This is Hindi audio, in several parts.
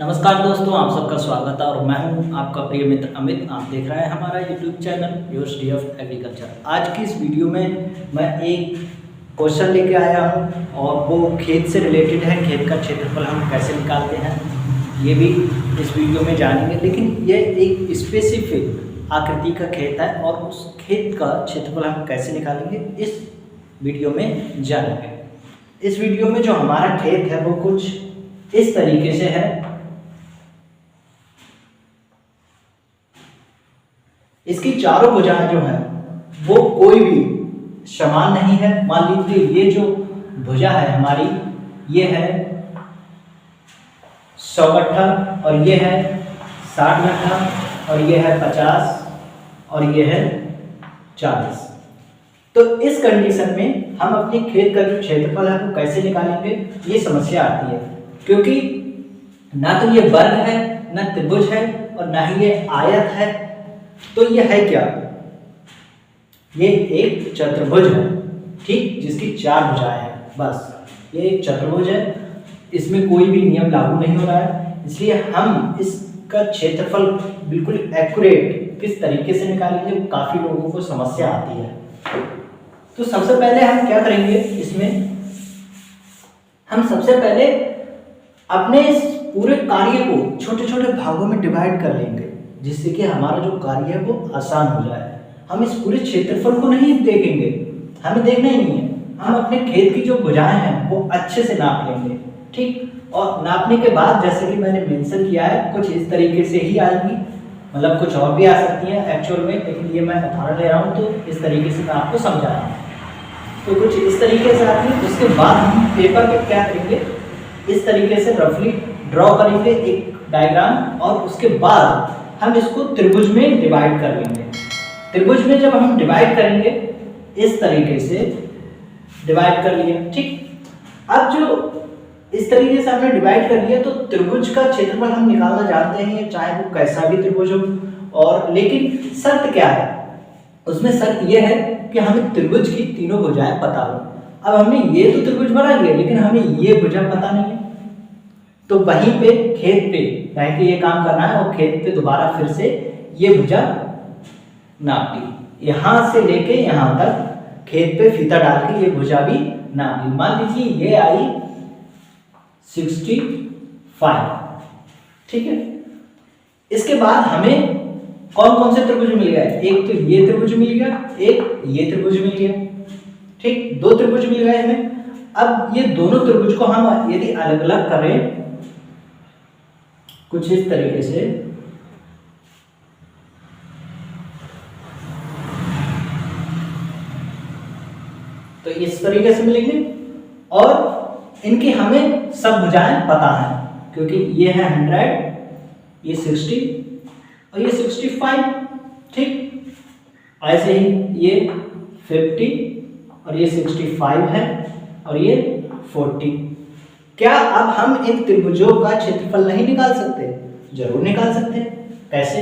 नमस्कार दोस्तों, आप सबका स्वागत है और मैं हूं आपका प्रिय मित्र अमित। आप देख रहे हैं हमारा YouTube channel university of agriculture. आज की इस वीडियो में मैं एक क्वेश्चन लेके आया हूं और वो खेत से रिलेटेड है। खेत का क्षेत्रफल हम कैसे निकालते हैं ये भी इस वीडियो में जानेंगे, लेकिन ये एक स्पेसिफिक आकृति का खेत है और उस खेत का क्षेत्रफल हम कैसे निकालेंगे इस वीडियो में जानेंगे। इस वीडियो में जो हमारा खेत है वो कुछ इस तरीके से है। इसकी चारों भुजाएं जो है वो कोई भी समान नहीं है। मान लीजिए ये जो भुजा है हमारी, ये है 100 गट्ठा और ये है 60 गट्ठा और ये है 50 और ये है 40। तो इस कंडीशन में हम अपने खेत का जो क्षेत्रफल है वो कैसे निकालेंगे, ये समस्या आती है, क्योंकि ना तो ये वर्ग है, ना त्रिभुज है और ना ही ये आयत है। तो ये है क्या? ये एक चतुर्भुज है, ठीक, जिसकी 4 भुजाएं हैं। बस ये एक चतुर्भुज है, इसमें कोई भी नियम लागू नहीं हो रहा है, इसलिए हम इसका क्षेत्रफल बिल्कुल एक्यूरेट किस तरीके से निकालेंगे वो काफी लोगों को समस्या आती है। तो सबसे पहले हम क्या करेंगे, इसमें हम सबसे पहले अपने इस पूरे कार्य को छोटे छोटे भागों में डिवाइड कर लेंगे, जिससे कि हमारा जो कार्य है वो आसान हो जाए। हम इस पूरे क्षेत्रफल को नहीं देखेंगे, हमें देखना ही नहीं है। हम अपने खेत की जो भुजाएं हैं वो अच्छे से नाप लेंगे, ठीक। और नापने के बाद जैसे कि मैंने मेंशन किया है, कुछ इस तरीके से ही आएगी, मतलब कुछ और भी आ सकती है एक्चुअल में, लेकिन ये मैं उदाहरण ले रहा हूँ तो इस तरीके से मैं आपको समझा रहा हूँ। तो कुछ इस तरीके से आती है। उसके बाद हम पेपर पे क्या करेंगे, इस तरीके से रफली ड्रॉ करेंगे एक डायग्राम और उसके बाद हम इसको त्रिभुज में डिवाइड कर लेंगे। त्रिभुज में जब हम डिवाइड करेंगे इस तरीके से डिवाइड कर लिया, ठीक। अब जो इस तरीके से हमने डिवाइड कर लिया तो त्रिभुज का क्षेत्रफल हम निकालना जानते हैं, चाहे वो कैसा भी त्रिभुज हो। और लेकिन शर्त क्या है, उसमें शर्त यह है कि हमें त्रिभुज की तीनों भुजाएं पता हो। अब हमने ये तो त्रिभुज बना लिया, लेकिन हमें ये भुजा पता नहीं है, तो वहीं पे खेत पे रह के ये काम करना है और खेत पे दोबारा फिर से ये भुजा नाप ली, यहाँ से लेके यहाँ तक खेत पे फीता डाल के ये भुजा भी नाप ली। मान लीजिए ये आई 65, ठीक है। इसके बाद हमें कौन कौन से त्रिभुज मिल गए, एक तो ये त्रिभुज मिल गया, एक ये त्रिभुज मिल गया, ठीक, 2 त्रिभुज मिल गए हमें। अब ये दोनों त्रिभुज को हम यदि अलग अलग करें कुछ इस तरीके से, तो इस तरीके से मिलेंगे और इनकी हमें सब भुजाएं पता है, क्योंकि ये है 100, ये 60 और ये 65, ठीक। ऐसे ही ये 50 और ये 65 है और ये 40। क्या अब हम इन त्रिभुजों का क्षेत्रफल नहीं निकाल सकते? जरूर निकाल सकते हैं। कैसे?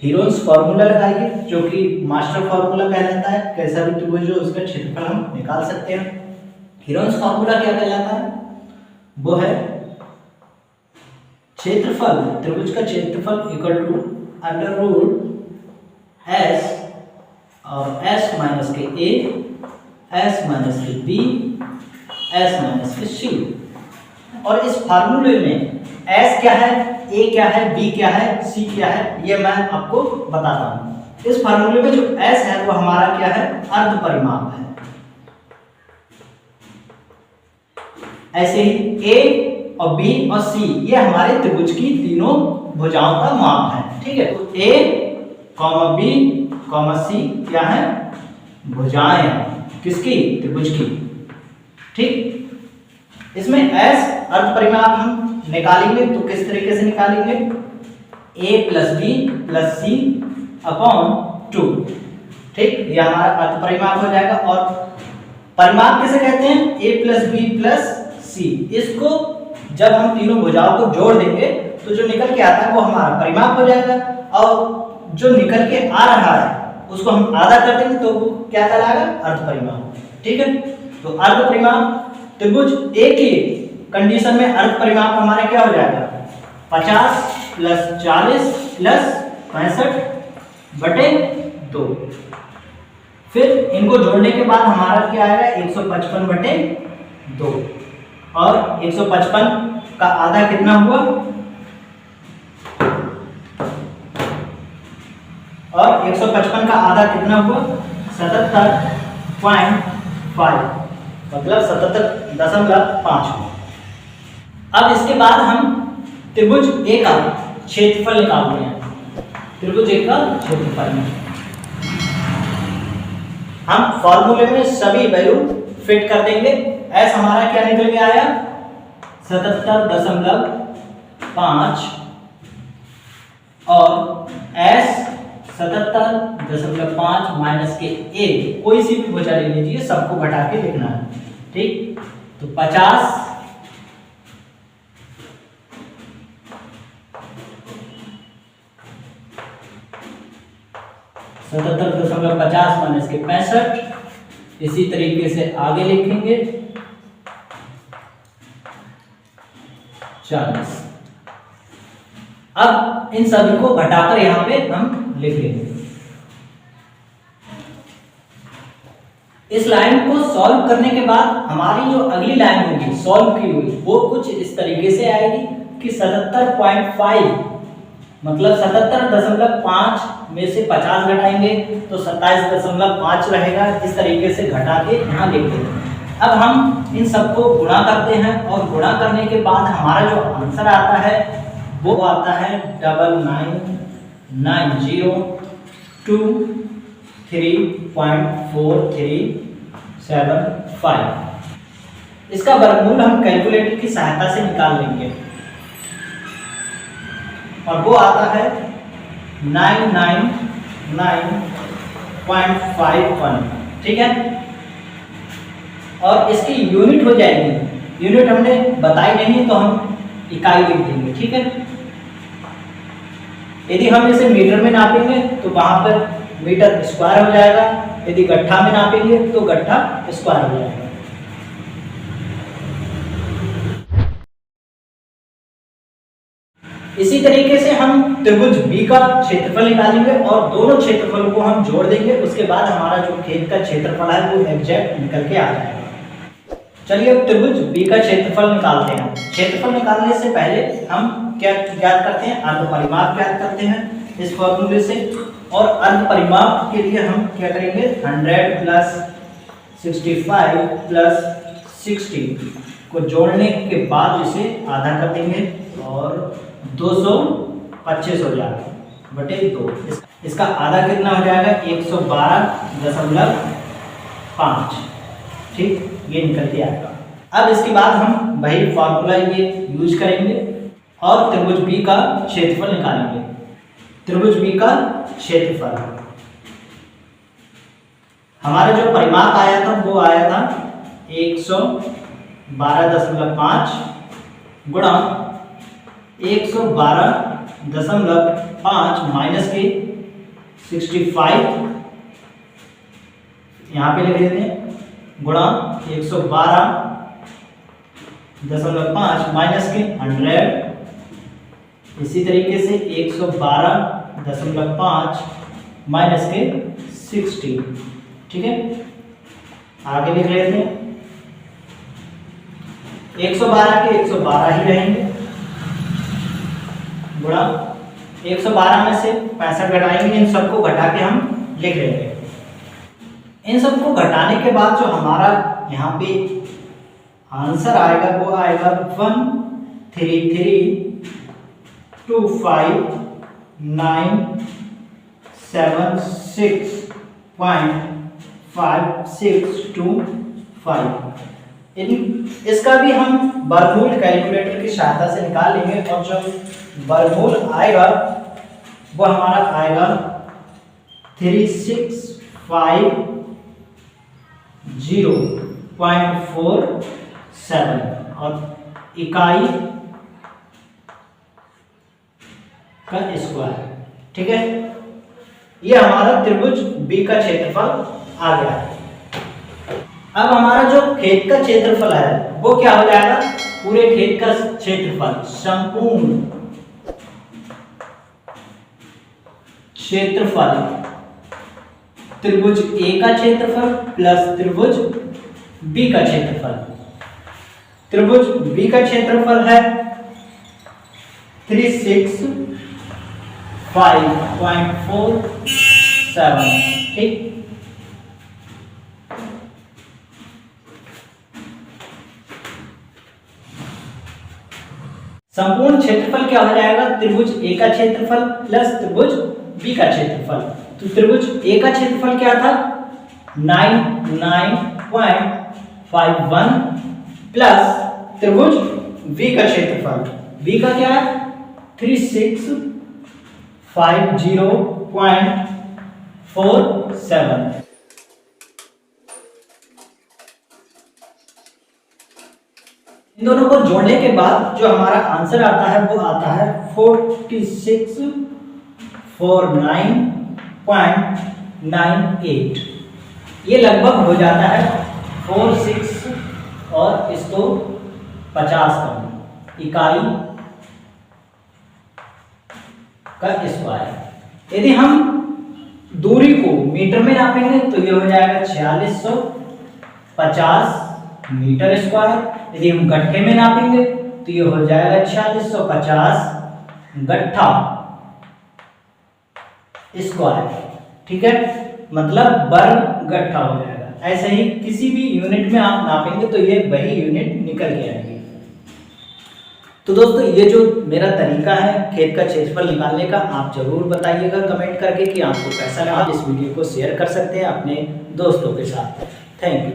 हीरोन्स फॉर्मूला लगाइए, जो कि मास्टर फॉर्मूला कहलाता है। कैसा भी त्रिभुज हो उसका क्षेत्रफल हम निकाल सकते हैं। हीरोन्स फॉर्मूला क्या कहलाता है? वो है क्षेत्रफल, त्रिभुज का क्षेत्रफल equal to under root S और एस माइनस के ए, एस माइनस के बी, एस माइनस के सी। और इस फार्मूले में S क्या है, A क्या है, B क्या है, C क्या है, ये मैं आपको बताता हूँ। इस फार्मूले में जो S है वो हमारा क्या है, अर्ध परिमाप है। ऐसे ही A और B और C ये हमारे त्रिभुज की तीनों भुजाओं का माप है, ठीक है। तो A, B, C क्या है, भुजाएं किसकी, त्रिभुज की, ठीक। इसमें S अर्ध परिमाप हम निकालेंगे तो किस तरीके से निकालेंगे, a plus B plus C upon 2, ठीक। ये हमारा अर्ध परिमाप हो जाएगा। और परिमाप किसे कहते हैं, a प्लस बी प्लस सी। इसको जब हम तीनों भुजाओं को जोड़ देंगे तो जो निकल के आता है वो हमारा परिमाप हो जाएगा, और जो निकल के आ रहा है उसको हम आधा कर देंगे तो वो क्या कहलाएगा, अर्ध परिमाप, ठीक है। तो अर्ध परिमाप त्रिभुज A की कंडीशन में अर्ध परिमाप हमारा क्या हो जाएगा, 50 प्लस 40 प्लस 65/2। फिर इनको जोड़ने के बाद हमारा क्या आएगा 155/2। और 155 का आधा कितना हुआ, और 155 का आधा कितना हुआ 77.5, मतलब 77.5 हुआ। अब इसके बाद हम त्रिभुज ए का क्षेत्रफल निकालते हैं। त्रिभुज ए का क्षेत्रफल हम फॉर्मूले में सभी वैल्यू फिट कर देंगे। एस हमारा क्या निकल के आया 77.5 और एस 77.5 माइनस के ए, कोई सी भी भुजा ले लीजिए, सबको घटा के लिखना है। ठीक, तो 50 77.50 माइनस के 65। इसी तरीके से आगे लिखेंगे 40। अब इन सभी को घटाकर यहां पे हम लिख लेंगे। इस लाइन को सॉल्व करने के बाद हमारी जो अगली लाइन होगी सॉल्व की हुई, वो कुछ इस तरीके से आएगी कि 77.5 मतलब 77.5 में से 50 घटाएंगे तो 27.5 रहेगा। इस तरीके से घटा के यहाँ लिख देंगे। अब हम इन सबको गुणा करते हैं और गुणा करने के बाद हमारा जो आंसर आता है वो आता है 99,902.4375। इसका वर्गमूल हम कैलकुलेटर की सहायता से निकाल लेंगे और वो आता है 999.51। ठीक है, और इसकी यूनिट हो जाएगी, यूनिट हमने बताई नहीं तो हम इकाई लिख देंगे। ठीक है, यदि हम इसे मीटर में नापेंगे तो वहां पर मीटर स्क्वायर हो जाएगा, यदि गट्ठा में नापेंगे तो गट्ठा स्क्वायर हो जाएगा। इसी तरीके से हम त्रिभुज बी का क्षेत्रफल निकालेंगे और दोनों क्षेत्रफलों को हम जोड़ देंगे। उसके बाद हमारा जो खेत का क्षेत्रफल है वो एग्जैक्ट निकल के आ जाएगा। चलिए अब त्रिभुज बी का क्षेत्रफल निकालते हैं। क्षेत्रफल निकालने से पहले हम क्या ज्ञात करते हैं, अर्ध परिमाप ज्ञात करते हैं इस फॉर्मूले से। और अर्ध परिमाप के लिए हम क्या करेंगे 100 प्लस 65 प्लस 60 को जोड़ने के बाद इसे आधा कर देंगे और 225 हो जाएगा बटे 2। इसका आधा कितना हो जाएगा 112.5। ठीक, ये निकल के आएगा। अब इसके बाद हम वही फॉर्मूला ये यूज करेंगे और त्रिभुज बी का क्षेत्रफल निकालेंगे। त्रिभुज बी का क्षेत्रफल हमारा जो परिमाप आया था वो आया था 112.5 गुणा 112.5 माइनस के 65, यहाँ पे लिख देते हैं गुणा 112.5 माइनस के 100। इसी तरीके से 112.5 माइनस के 60। ठीक है, आगे लिख लेते हैं 112 के 112 ही रहेंगे गुणा 112 में से 65 घटाएंगे। इन सबको घटा के हम लिख लेंगे। इन सबको घटाने के बाद जो हमारा यहाँ पे आंसर आएगा वो आएगा 133,976.5625। इसका भी हम वर्गमूल कैलकुलेटर की सहायता से निकाल लेंगे और जो वर्गमूल आएगा वो हमारा आएगा 3650.47 और इकाई का स्क्वायर। ठीक है, ये हमारा त्रिभुज बी का क्षेत्रफल आ गया है। अब हमारा जो खेत का क्षेत्रफल है वो क्या हो जाएगा, पूरे खेत का क्षेत्रफल संपूर्ण क्षेत्रफल, त्रिभुज ए का क्षेत्रफल प्लस त्रिभुज बी का क्षेत्रफल। त्रिभुज बी का क्षेत्रफल है 365.47, ठीक। संपूर्ण क्षेत्रफल क्या हो जाएगा? त्रिभुज ए का क्षेत्रफल प्लस त्रिभुज बी का क्षेत्रफल। तो त्रिभुज ए का क्षेत्रफल क्या था? 99.51 प्लस त्रिभुज बी का क्षेत्रफल, बी का क्या है? 3650.47। इन दोनों को जोड़ने के बाद जो हमारा आंसर आता है वो आता है 4649.98। ये लगभग हो जाता है 46 और इसको 50 का इकाई का स्क्वायर। यदि हम दूरी को मीटर में नापेंगे तो ये हो जाएगा 4650 मीटर स्क्वायर। यदि हम गट्ठे में नापेंगे तो ये हो जाएगा 4650 गट्ठा स्क्वायर, ठीक है, मतलब वर्ग गट्ठा हो जाएगा। ऐसे ही किसी भी यूनिट में आप नापेंगे तो ये वही यूनिट निकल के आएगी। तो दोस्तों ये जो मेरा तरीका है खेत का क्षेत्रफल निकालने का, आप जरूर बताइएगा कमेंट करके कि आपको कैसा लगा। इस वीडियो को शेयर कर सकते हैं अपने दोस्तों के साथ। Thank you.